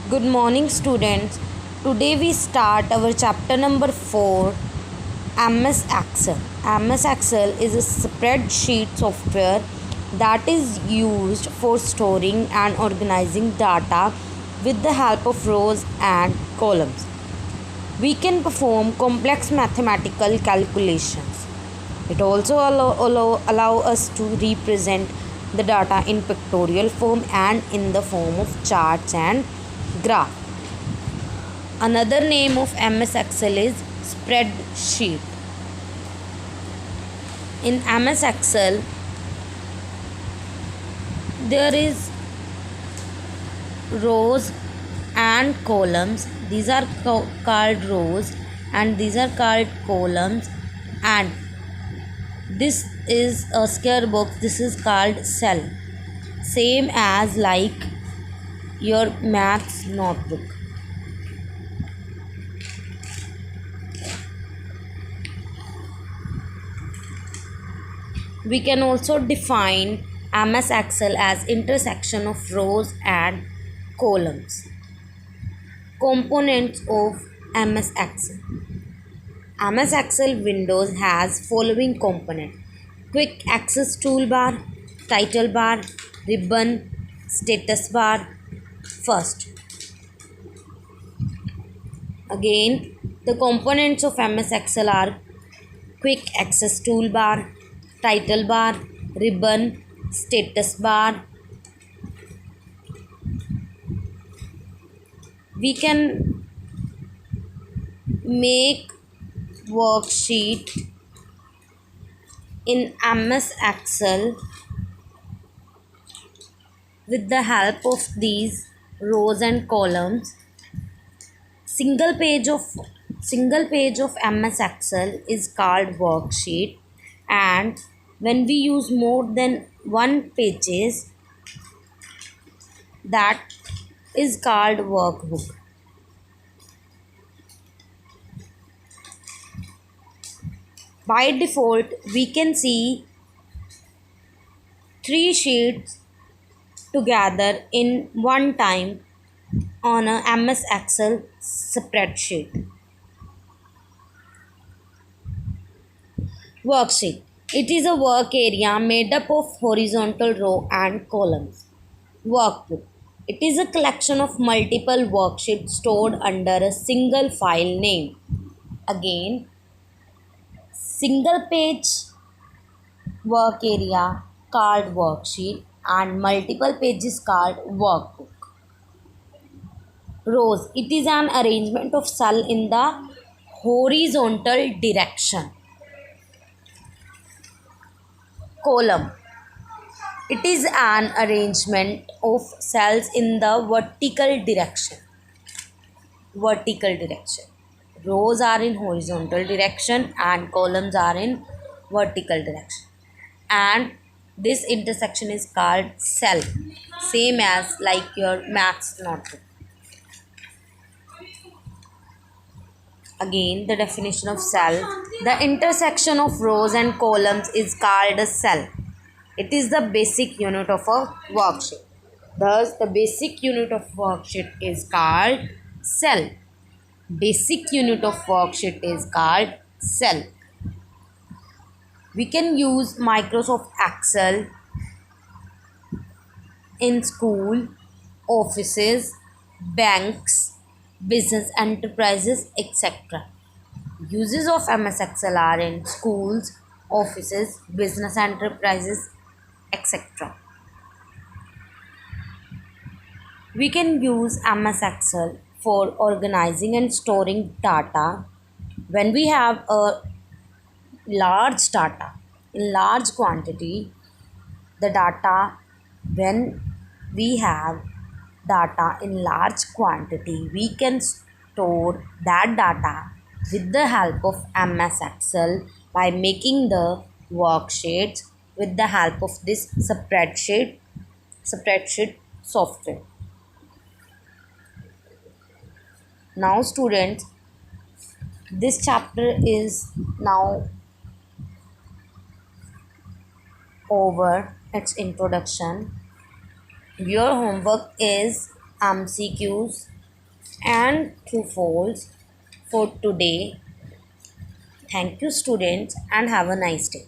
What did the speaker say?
Good morning, students. Today we start our chapter number 4, MS Excel. MS Excel is a spreadsheet software that is used for storing and organizing data with the help of rows and columns. We can perform complex mathematical calculations. It also allow us to represent the data in pictorial form and in the form of charts and graph. Another name of MS Excel is spreadsheet. In MS Excel, there is rows and columns. These are called rows and these are called columns, and this is a square box. This is called cell, same as like your maths notebook. We can also define MS Excel as intersection of rows and columns. Components of MS Excel. MS Excel Windows has following components: quick access toolbar, title bar, ribbon, status bar. First, again, the components of MS Excel are quick access toolbar, title bar, ribbon, status bar. We can make worksheet in MS Excel with the help of these rows and columns. Single page of MS Excel is called worksheet, and when we use more than one pages, that is called workbook. By default, we can see three sheets together in one time on a MS Excel spreadsheet. Worksheet. It is a work area made up of horizontal row and columns. Workbook. It is a collection of multiple worksheets stored under a single file name. Again, single page work area called worksheet and multiple pages called workbook. Rows. It is an arrangement of cell in the horizontal direction. Column. It is an arrangement of cells in the vertical direction. Vertical direction. Rows are in horizontal direction and columns are in vertical direction. And this intersection is called cell, same as like your maths notebook. Again, the definition of cell. The intersection of rows and columns is called a cell. It is the basic unit of a worksheet. Thus, the basic unit of worksheet is called cell. Basic unit of worksheet is called cell. We can use Microsoft Excel in school, offices, banks, business enterprises, etc. Uses of MS Excel are in schools, offices, business enterprises, etc. We can use MS Excel for organizing and storing data when we have a large data in large quantity. The data, when we have data in large quantity, we can store that data with the help of MS Excel by making the worksheets with the help of this spreadsheet software. Now students, this chapter is now over, its introduction. Your homework is MCQs and true false for today. Thank you students and have a nice day.